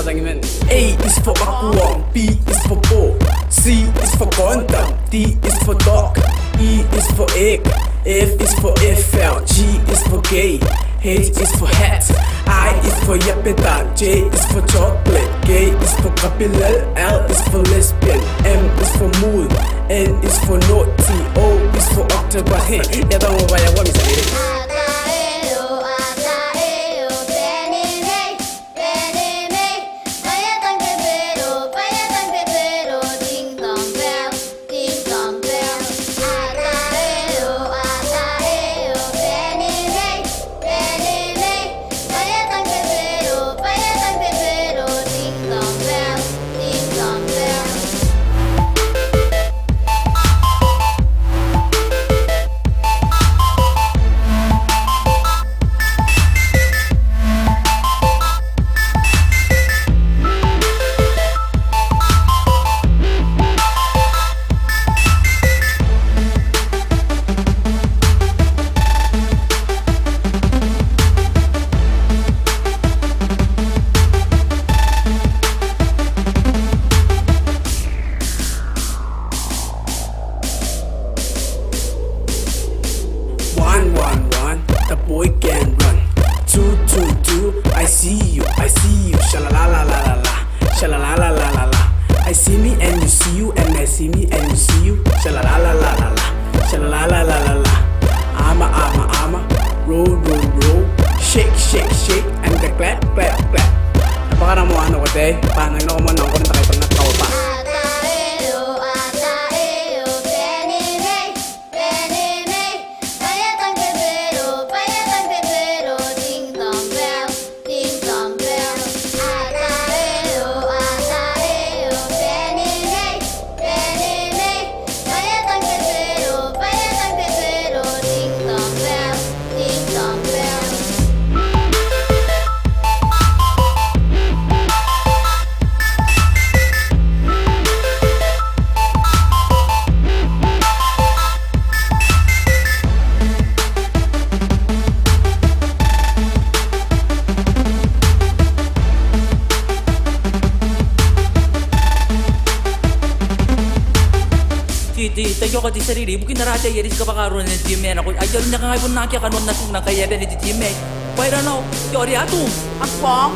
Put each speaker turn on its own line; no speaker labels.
사장님은 A is for aqua, B is for ball, C is for condom, D is for dog, E is for egg, F is for FL, G is for gay, H is for hat, I is for yapeta, J is for chocolate, K is for capital, L is for lesbian, M is for moon, N is for naughty, O is for octopus. Hey, ya tahu apa yang gua bisa lirik. The boy can run. 2, I see you, sha-la-la-la-la-la-la, sha-la-la-la-la-la-la. I see me and you see you, and I see me and you see you, sha-la-la-la-la-la-la, sha-la-la-la-la-la-la. Ama, roll, shake, and the clap. Napaka mo ano ko te, paano ko man ako na tayo pag natawa pa.
Tayo ko di sarili, bukin narate yeri ka pakaroon ng GMN ako. Ayaw niya ka ngayon nakya kanon na tunang kaya ba ni GMN. Pero no, yori atum, akpong.